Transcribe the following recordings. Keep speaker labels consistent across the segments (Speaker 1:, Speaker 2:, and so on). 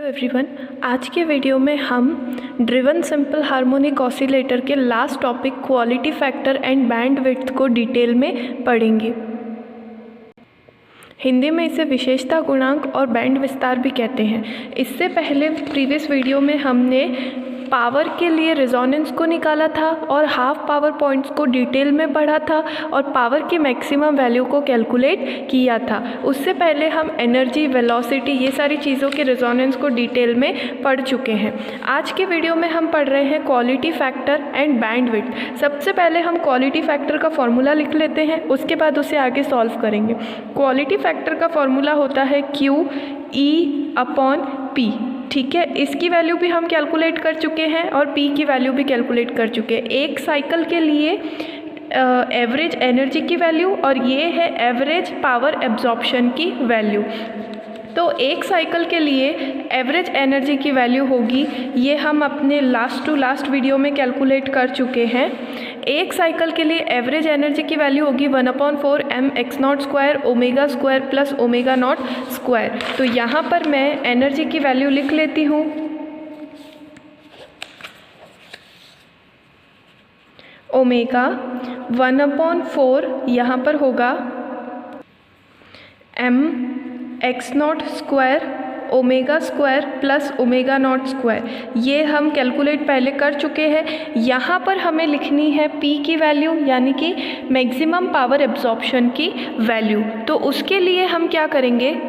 Speaker 1: Hello everyone, आज के video में हम ड्रिवन सिंपल हार्मोनिक ऑसिलेटर के last topic quality factor and bandwidth को डिटेल में पढ़ेंगे। हिंदी में इसे विशेषता गुणांक और बैंड विस्तार भी कहते हैं। इससे पहले प्रीवियस वीडियो में हमने पावर के लिए रेजोनेंस को निकाला था और हाफ पावर पॉइंट्स को डिटेल में पढ़ा था और पावर की मैक्सिमम वैल्यू को कैलकुलेट किया था। उससे पहले हम एनर्जी, वेलोसिटी, ये सारी चीज़ों के रेजोनेंस को डिटेल में पढ़ चुके हैं। आज के वीडियो में हम पढ़ रहे हैं क्वालिटी फैक्टर एंड बैंडविड्थ। सबसे पहले हम क्वालिटी फैक्टर का फॉर्मूला लिख लेते हैं, उसके बाद उसे आगे सॉल्व करेंगे। क्वालिटी फैक्टर का फॉर्मूला होता है QE/P। ठीक है, इसकी वैल्यू भी हम कैलकुलेट कर चुके हैं और P की वैल्यू भी कैलकुलेट कर चुके हैं। एक साइकिल के लिए एवरेज एनर्जी की वैल्यू और ये है एवरेज पावर एब्जॉर्प्शन की वैल्यू। तो एक साइकिल के लिए एवरेज एनर्जी की वैल्यू होगी, ये हम अपने लास्ट टू लास्ट वीडियो में कैलकुलेट कर चुके हैं। एक साइकिल के लिए एवरेज एनर्जी की वैल्यू होगी 1/4 mx02 omega square plus omega naught square. तो यहाँ पर मैं एनर्जी की वैल्यू लिख लेती हूँ। ओमेगा 1/4 यहाँ पर होगा mx02 omega square plus omega naught square. ये हम कैलकुलेट पहले कर चुके हैं। यहाँ पर हमें लिखनी है P की वैल्यू, यानी कि मैक्सिमम पावर एब्जॉर्प्शन की वैल्यू। तो उसके लिए हम क्या करेंगे,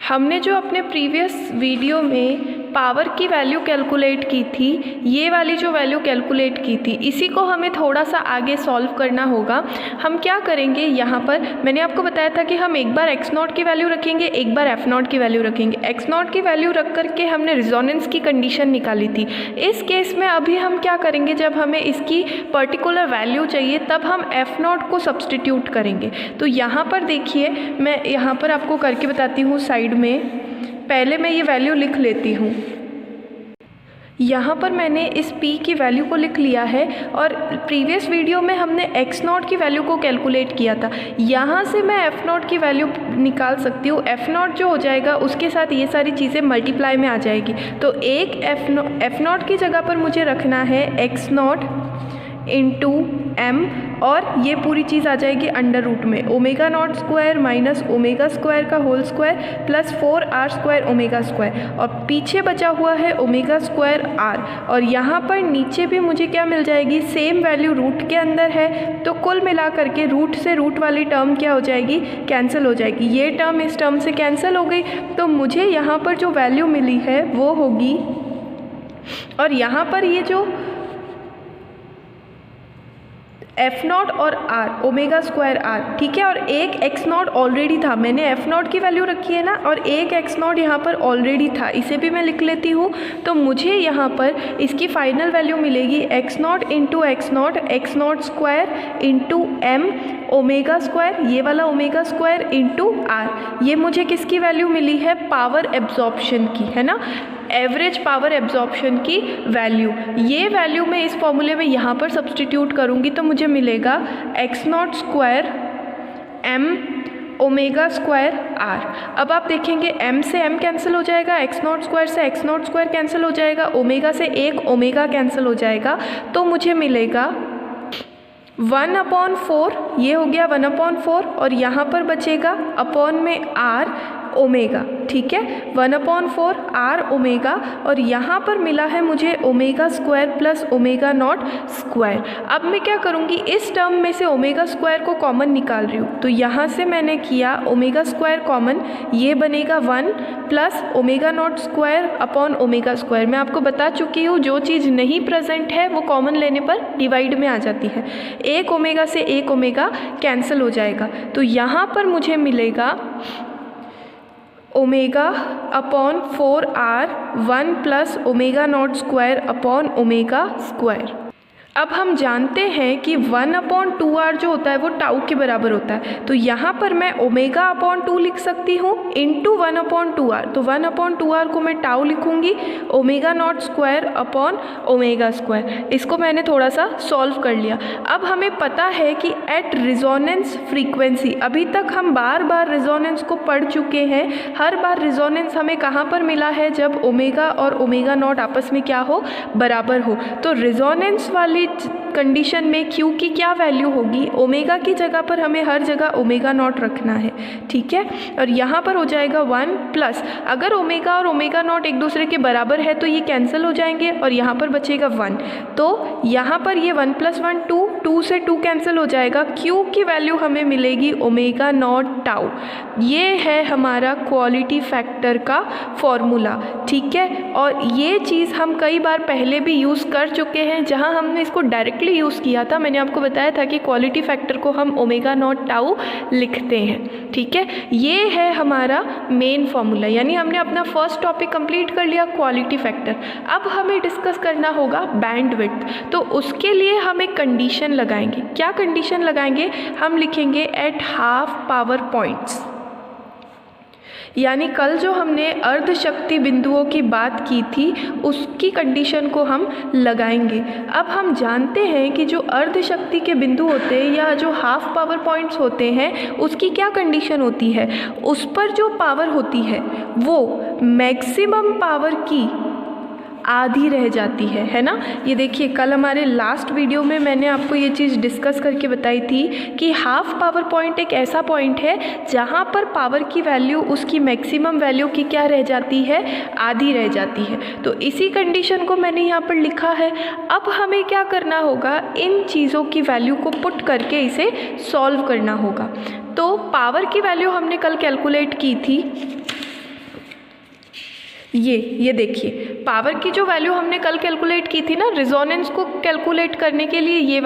Speaker 1: हमने जो अपने प्रीवियस वीडियो में पावर की वैल्यू कैलकुलेट की थी, ये वाली जो वैल्यू कैलकुलेट की थी, इसी को हमें थोड़ा सा आगे सॉल्व करना होगा। हम क्या करेंगे, यहाँ पर मैंने आपको बताया था कि हम एक बार x0 की वैल्यू रखेंगे, एक बार f0 की वैल्यू रखेंगे। x0 की वैल्यू रख करके हमने रिजोनेंस की कंडीशन निकाली थी। इस केस में अभी हम क्या करेंगे, जब हमें इसकी पर्टिकुलर वैल्यू चाहिए तब हम f0 को सब्सटीट्यूट करेंगे। तो यहाँ पर देखिए, मैं यहाँ पर आपको करके बताती हूँ साइड में। पहले मैं ये वैल्यू लिख लेती हूँ। यहाँ पर मैंने इस P की वैल्यू को लिख लिया है और प्रीवियस वीडियो में हमने x0 की वैल्यू को कैलकुलेट किया था। यहाँ से मैं f0 की वैल्यू निकाल सकती हूँ। f0 जो हो जाएगा उसके साथ ये सारी चीज़ें मल्टीप्लाई में आ जाएगी। तो एक f0 की जगह पर मुझे रखना है x0 इंटू m और ये पूरी चीज़ आ जाएगी अंडर रूट में omega naught square minus omega square का whole square plus 4r square omega square, और पीछे बचा हुआ है ओमेगा स्क्वायर r। और यहाँ पर नीचे भी मुझे क्या मिल जाएगी, सेम वैल्यू रूट के अंदर है। तो कुल मिला करके रूट से रूट वाली टर्म क्या हो जाएगी, कैंसिल हो जाएगी। ये टर्म इस टर्म से कैंसिल हो गई। तो मुझे यहाँ पर जो वैल्यू मिली है वो होगी, और यहाँ पर ये जो f0 और r ओमेगा स्क्वायर r, ठीक है, और एक x0 ऑलरेडी था, मैंने f0 की वैल्यू रखी है ना, और एक x0 यहाँ पर ऑलरेडी था, इसे भी मैं लिख लेती हूँ। तो मुझे यहाँ पर इसकी फाइनल वैल्यू मिलेगी x0 into x0 square into m omega square, ये वाला ओमेगा स्क्वायर इंटू r। ये मुझे किसकी वैल्यू मिली है, पावर एब्जॉर्प्शन की, है ना, एवरेज पावर एब्जॉर्प्शन की वैल्यू। ये वैल्यू मैं इस फॉर्मूले में यहाँ पर सब्सटीट्यूट करूँगी तो मुझे मिलेगा x0 square m omega square r। अब आप देखेंगे m से m कैंसिल हो जाएगा, x0 स्क्वायर से x0 स्क्वायर कैंसिल हो जाएगा, ओमेगा से एक ओमेगा कैंसिल हो जाएगा। तो मुझे मिलेगा 1/4, ये हो गया 1/4, और यहाँ पर बचेगा अपॉन में r ओमेगा, ठीक है, 1/4 r ओमेगा, और यहाँ पर मिला है मुझे omega square plus omega naught square. अब मैं क्या करूँगी, इस टर्म में से ओमेगा स्क्वायर को कॉमन निकाल रही हूँ। तो यहाँ से मैंने किया ओमेगा स्क्वायर कॉमन, ये बनेगा 1 plus omega naught square upon omega square. मैं आपको बता चुकी हूँ, जो चीज़ नहीं प्रेजेंट है वो कॉमन लेने पर डिवाइड में आ जाती है। एक ओमेगा से एक ओमेगा कैंसिल हो जाएगा। तो यहाँ पर मुझे मिलेगा omega upon 4r 1 plus omega naught square upon omega square. अब हम जानते हैं कि 1/2r जो होता है वो टाउ के बराबर होता है, तो यहाँ पर मैं ω/2 लिख सकती हूँ इंटू 1/2r। तो 1/2r को मैं टाउ लिखूँगी, ω02/ω²। इसको मैंने थोड़ा सा सॉल्व कर लिया। अब हमें पता है कि एट रिजोनेंस फ्रीक्वेंसी, अभी तक हम बार बार रिजोनेंस को पढ़ चुके हैं। हर बार रिजोनेंस हमें कहाँ पर मिला है, जब ओमेगा और ω0 आपस में क्या हो, बराबर हो। तो रिजोनेंस वाली कंडीशन में Q की क्या वैल्यू होगी, ओमेगा की जगह पर हमें हर जगह ω0 रखना है, ठीक है। और यहाँ पर हो जाएगा 1 प्लस, अगर ओमेगा और ω0 एक दूसरे के बराबर है तो ये कैंसिल हो जाएंगे और यहाँ पर बचेगा 1। तो यहाँ पर ये 1 + 1 2, 2 से 2 कैंसिल हो जाएगा। Q की वैल्यू हमें मिलेगी ω0 टाउ। ये है हमारा क्वालिटी फैक्टर का फॉर्मूला, ठीक है। और ये चीज़ हम कई बार पहले भी यूज़ कर चुके हैं, जहाँ हमने इसको डायरेक्टली यूज़ किया था। मैंने आपको बताया था कि क्वालिटी फैक्टर को हम ω0 टाउ लिखते हैं, ठीक है। ये है हमारा मेन फॉर्मूला, यानी हमने अपना फर्स्ट टॉपिक कंप्लीट कर लिया, क्वालिटी फैक्टर। अब हमें डिस्कस करना होगा बैंडविड्थ। तो उसके लिए हम एक कंडीशन लगाएंगे। क्या कंडीशन लगाएंगे, हम लिखेंगे एट हाफ पावर पॉइंट्स, यानी कल जो हमने अर्ध शक्ति बिंदुओं की बात की थी उसकी कंडीशन को हम लगाएंगे। अब हम जानते हैं कि जो अर्ध शक्ति के बिंदु होते हैं या जो हाफ पावर पॉइंट्स होते हैं उसकी क्या कंडीशन होती है, उस पर जो पावर होती है वो मैक्सिमम पावर की आधी रह जाती है ना। ये देखिए, कल हमारे लास्ट वीडियो में मैंने आपको ये चीज़ डिस्कस करके बताई थी कि हाफ पावर पॉइंट एक ऐसा पॉइंट है जहाँ पर पावर की वैल्यू उसकी मैक्सिमम वैल्यू की क्या रह जाती है, आधी रह जाती है। तो इसी कंडीशन को मैंने यहाँ पर लिखा है। अब हमें क्या करना होगा, इन चीज़ों की वैल्यू को पुट करके इसे सॉल्व करना होगा। तो पावर की वैल्यू हमने कल कैलकुलेट की थी, ये देखिए पावर की जो वैल्यू हमने कल कैलकुलेट की थी ना, रिजोनेंस को कैलकुलेट करने के लिए ये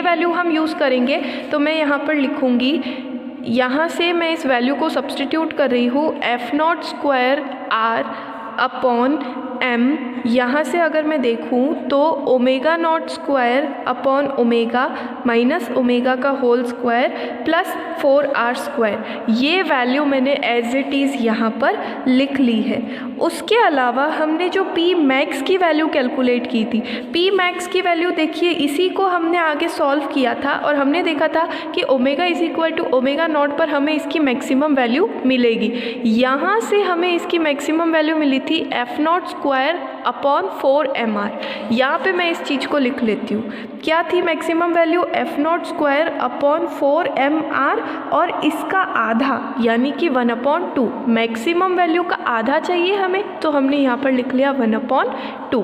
Speaker 1: वैल्यू हम यूज़ करेंगे। तो मैं यहाँ पर लिखूँगी, यहाँ से मैं इस वैल्यू को सब्सटीट्यूट कर रही हूँ f02R/m। यहाँ से अगर मैं देखूँ तो ω02/ω माइनस ओमेगा का होल स्क्वायर प्लस 4R²। ये वैल्यू मैंने एज इट इज़ यहाँ पर लिख ली है। उसके अलावा हमने जो P मैक्स की वैल्यू कैलकुलेट की थी, P मैक्स की वैल्यू देखिए, इसी को हमने आगे सॉल्व किया था और हमने देखा था कि ω = ω0 पर हमें इसकी मैक्सिमम वैल्यू मिलेगी। यहाँ से हमें इसकी मैक्सिमम वैल्यू मिली थी f02/4mr। यहाँ पे मैं इस चीज़ को लिख लेती हूँ, क्या थी मैक्सिमम वैल्यू, f02/4mr और इसका आधा यानी कि 1/2। मैक्सिमम वैल्यू का आधा चाहिए हमें, तो हमने यहाँ पर लिख लिया 1/2।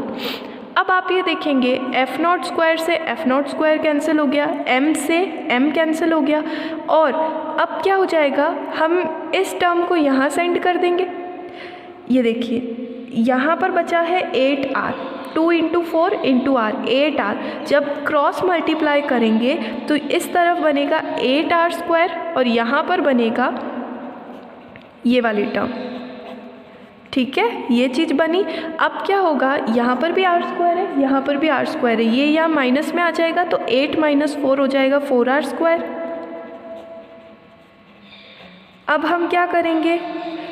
Speaker 1: अब आप ये देखेंगे f02 से f02 कैंसिल हो गया, m से m कैंसिल हो गया, और अब क्या हो जाएगा, हम इस टर्म को यहाँ सेंड कर देंगे। ये देखिए यहाँ पर बचा है 8r, 2 × 4 × r, 8r। जब क्रॉस मल्टीप्लाई करेंगे तो इस तरफ बनेगा 8r² और यहाँ पर बनेगा ये वाली टर्म, ठीक है। ये चीज़ बनी। अब क्या होगा, यहाँ पर भी r² है, यहाँ पर भी r² है, ये यहाँ माइनस में आ जाएगा तो 8 - 4 हो जाएगा 4r²। अब हम क्या करेंगे,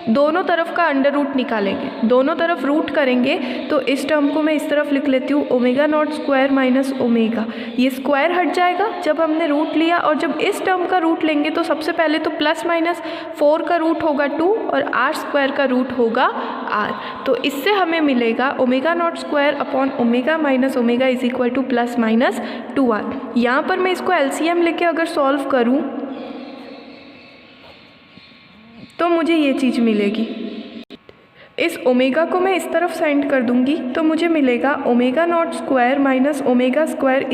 Speaker 1: दोनों तरफ का अंडर रूट निकालेंगे, दोनों तरफ रूट करेंगे। तो इस टर्म को मैं इस तरफ लिख लेती हूँ ω02 माइनस ओमेगा। ये स्क्वायर हट जाएगा जब हमने रूट लिया, और जब इस टर्म का रूट लेंगे तो सबसे पहले तो +-4 का रूट होगा 2 और r² का रूट होगा r। तो इससे हमें मिलेगा ω02/ω माइनस ओमेगा = +-2r। यहाँ पर मैं इसको LCM लेके अगर सॉल्व करूँ तो मुझे ये चीज़ मिलेगी। इस ओमेगा को मैं इस तरफ सेंड कर दूंगी तो मुझे मिलेगा ω02 minus omega square =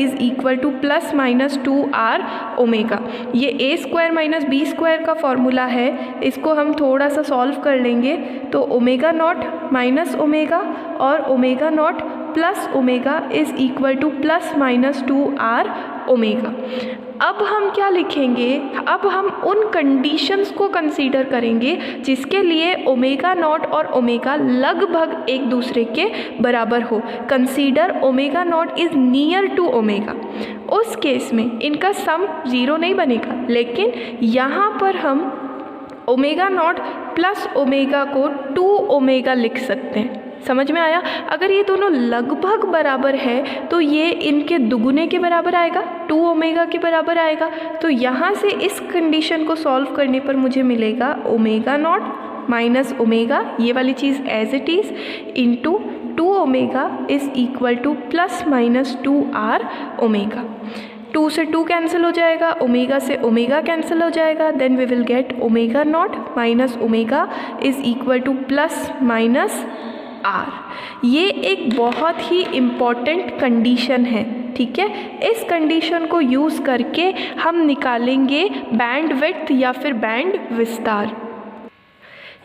Speaker 1: +-2r omega. ये a² माइनस b² का फॉर्मूला है, इसको हम थोड़ा सा सॉल्व कर लेंगे। तो ω0 माइनस ओमेगा और ω0 प्लस ओमेगा = +-2r ओमेगा। अब हम क्या लिखेंगे, अब हम उन कंडीशंस को कंसीडर करेंगे जिसके लिए ओमेगा नॉट और ओमेगा लगभग एक दूसरे के बराबर हो। Consider omega not is near to omega. उस केस में इनका सम 0 नहीं बनेगा, लेकिन यहाँ पर हम ओमेगा नॉट प्लस ओमेगा को 2 ओमेगा लिख सकते हैं। समझ में आया? अगर ये दोनों लगभग बराबर है तो ये इनके दुगुने के बराबर आएगा, 2 ओमेगा के बराबर आएगा। तो यहाँ से इस कंडीशन को सॉल्व करने पर मुझे मिलेगा ओमेगा नॉट माइनस ओमेगा, ये वाली चीज़ as it is, into 2 omega is equal to plus minus 2r omega. 2 से 2 कैंसिल हो जाएगा, ओमेगा से ओमेगा कैंसिल हो जाएगा, then we will get omega not minus omega is equal to plus minus r। ये एक बहुत ही इम्पॉर्टेंट कंडीशन है, ठीक है। इस कंडीशन को यूज़ करके हम निकालेंगे बैंड विड्थ या फिर बैंड विस्तार।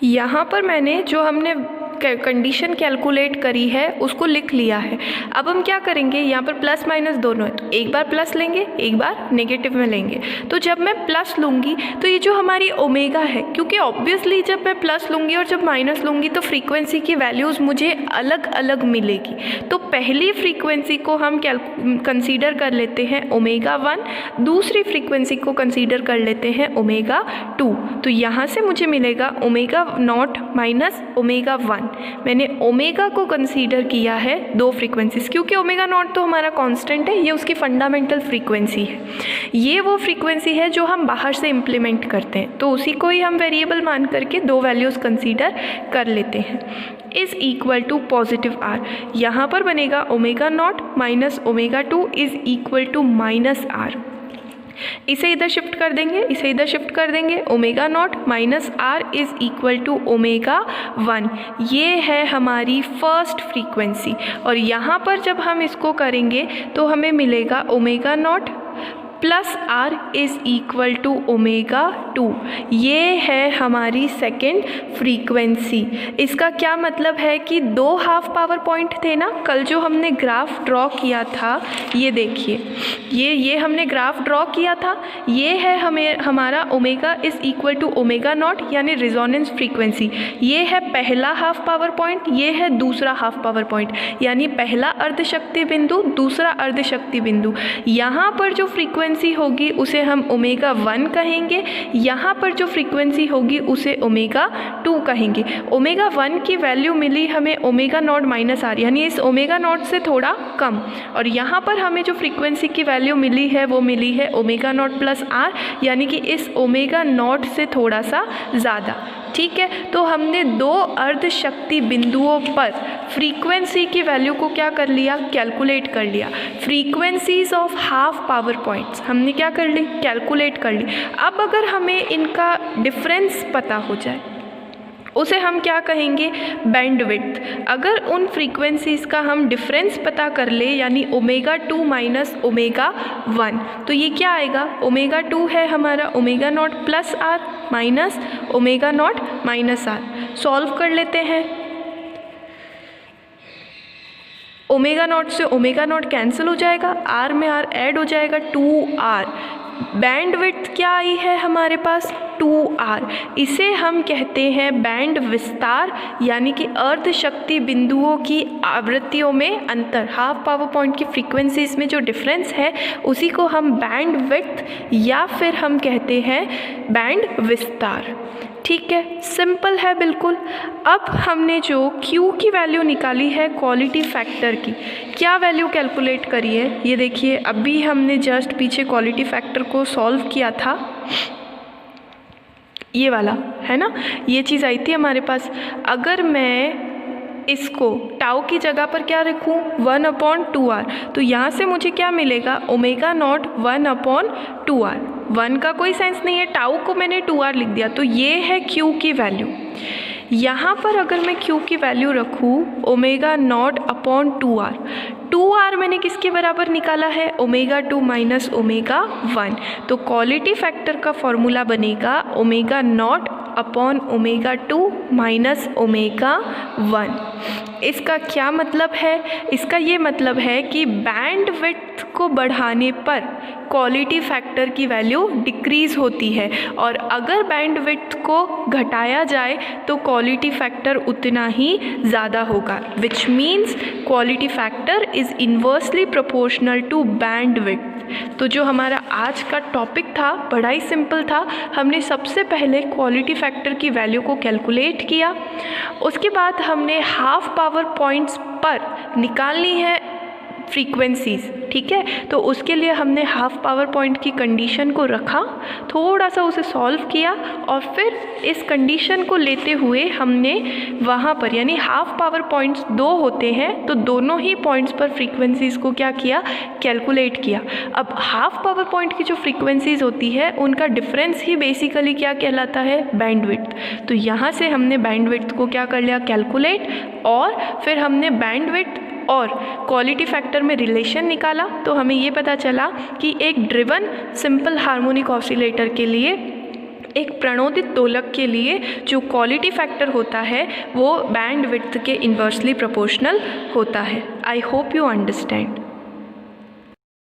Speaker 1: यहाँ पर मैंने जो हमने कंडीशन कैलकुलेट करी है उसको लिख लिया है। अब हम क्या करेंगे, यहाँ पर प्लस माइनस दोनों है, तो एक बार प्लस लेंगे, एक बार नेगेटिव में लेंगे। तो जब मैं प्लस लूँगी तो ये जो हमारी ओमेगा है, क्योंकि ऑब्वियसली जब मैं प्लस लूँगी और जब माइनस लूँगी तो फ्रीक्वेंसी की वैल्यूज़ मुझे अलग अलग मिलेगी। तो पहली फ्रीक्वेंसी को हम कंसीडर कर लेते हैं ओमेगा 1, दूसरी फ्रीक्वेंसी को कंसीडर कर लेते हैं ओमेगा 2। तो यहाँ से मुझे मिलेगा ओमेगा नॉट माइनस ओमेगा 1। मैंने ओमेगा को कंसीडर किया है 2 फ्रीक्वेंसीज, क्योंकि ओमेगा नॉट तो हमारा कांस्टेंट है, ये उसकी फंडामेंटल फ्रीक्वेंसी है। ये वो फ्रीक्वेंसी है जो हम बाहर से इम्प्लीमेंट करते हैं, तो उसी को ही हम वेरिएबल मान करके 2 वैल्यूज़ कंसीडर कर लेते हैं। Is equal to positive r, यहाँ पर बनेगा omega not minus omega 2 is equal to minus r। इसे इधर शिफ्ट कर देंगे, इसे इधर शिफ्ट कर देंगे, omega not minus r is equal to omega 1। ये है हमारी फर्स्ट फ्रीक्वेंसी, और यहाँ पर जब हम इसको करेंगे तो हमें मिलेगा omega not plus r is equal to omega 2। ये है हमारी सेकेंड फ्रीक्वेंसी। इसका क्या मतलब है कि 2 हाफ पावर पॉइंट थे ना, कल जो हमने ग्राफ ड्रॉ किया था, ये देखिए, ये हमने ग्राफ ड्रॉ किया था, ये है हमारा omega is equal to omega not यानी रिजोनेंस फ्रीक्वेंसी। ये है पहला हाफ पावर पॉइंट, ये है दूसरा हाफ पावर पॉइंट, यानी पहला अर्धशक्ति बिंदु, दूसरा अर्धशक्ति बिंदु। यहाँ पर जो फ्रीक्वेंसी होगी उसे हम ओमेगा 1 कहेंगे, यहाँ पर जो फ्रीक्वेंसी होगी उसे ओमेगा 2 कहेंगे। ओमेगा 1 की वैल्यू मिली हमें ओमेगा नॉट माइनस r, यानी इस ओमेगा नॉट से थोड़ा कम, और यहाँ पर हमें जो फ्रीक्वेंसी की वैल्यू मिली है वो मिली है ओमेगा नॉट प्लस r, यानी कि इस ओमेगा नॉट से थोड़ा सा ज़्यादा, ठीक है। तो हमने 2 अर्धशक्ति बिंदुओं पर फ्रीक्वेंसी की वैल्यू को क्या कर लिया, कैलकुलेट कर लिया। Frequencies of half power points हमने क्या कर ली, कैलकुलेट कर ली। अब अगर हमें इनका डिफरेंस पता हो जाए उसे हम क्या कहेंगे, बैंड विड्थ। अगर उन फ्रीक्वेंसीज़ का हम डिफरेंस पता कर ले, यानी ओमेगा 2 माइनस ओमेगा 1, तो ये क्या आएगा, ओमेगा 2 है हमारा omega not plus r minus omega not minus r। Solve कर लेते हैं, ओमेगा नॉट से ओमेगा नॉट कैंसिल हो जाएगा, r में r ऐड हो जाएगा, 2r। बैंड विड्थ क्या आई है हमारे पास, 2r। इसे हम कहते हैं बैंड विस्तार, यानी कि अर्धशक्ति बिंदुओं की आवृत्तियों में अंतर, हाफ पावर पॉइंट की फ्रीक्वेंसीज में जो डिफरेंस है उसी को हम बैंड विड्थ या फिर हम कहते हैं बैंड विस्तार। ठीक है, सिंपल है बिल्कुल। अब हमने जो Q की वैल्यू निकाली है क्वालिटी फैक्टर की, क्या वैल्यू कैलकुलेट करी है, ये देखिए, अभी हमने जस्ट पीछे क्वालिटी फैक्टर को सॉल्व किया था, ये वाला है ना, ये चीज़ आई थी हमारे पास। अगर मैं इसको टाउ की जगह पर क्या रखूँ, 1/2r, तो यहाँ से मुझे क्या मिलेगा, ओमेगा नॉट 1/2r। 1 का कोई सेंस नहीं है, टाउ को मैंने 2r लिख दिया, तो ये है Q की वैल्यू। यहाँ पर अगर मैं Q की वैल्यू रखूँ omega naught upon 2r, 2r मैंने किसके बराबर निकाला है, ओमेगा 2 माइनस ओमेगा 1, तो क्वालिटी फैक्टर का फॉर्मूला बनेगा omega not upon omega 2 minus omega 1। इसका क्या मतलब है, इसका ये मतलब है कि बैंड विड्थ को बढ़ाने पर क्वालिटी फैक्टर की वैल्यू डिक्रीज़ होती है, और अगर बैंडविड्थ को घटाया जाए तो क्वालिटी फैक्टर उतना ही ज़्यादा होगा, which means quality factor is inversely proportional to bandwidth. तो जो हमारा आज का टॉपिक था बड़ा ही सिंपल था। हमने सबसे पहले क्वालिटी फैक्टर की वैल्यू को कैलकुलेट किया, उसके बाद हमने हाफ पावर पॉइंट्स पर निकालनी है फ्रीक्वेंसीज़, ठीक है। तो उसके लिए हमने हाफ पावर पॉइंट की कंडीशन को रखा, थोड़ा सा उसे सॉल्व किया, और फिर इस कंडीशन को लेते हुए हमने वहाँ पर, यानी हाफ पावर पॉइंट्स 2 होते हैं तो दोनों ही पॉइंट्स पर फ्रीक्वेंसीज़ को क्या किया, कैलकुलेट किया। अब हाफ पावर पॉइंट की जो फ्रीक्वेंसीज़ होती है उनका डिफरेंस ही बेसिकली क्या कहलाता है, बैंडविड्थ। तो यहाँ से हमने बैंडविड्थ को क्या कर लिया, कैलकुलेट, और फिर हमने बैंडविड्थ और क्वालिटी फैक्टर में रिलेशन निकाला। तो हमें ये पता चला कि एक ड्रिवन सिंपल हार्मोनिक ऑसिलेटर के लिए, एक प्रणोदित दोलक के लिए जो क्वालिटी फैक्टर होता है वो बैंडविड्थ के इन्वर्सली प्रोपोर्शनल होता है। I hope you understand.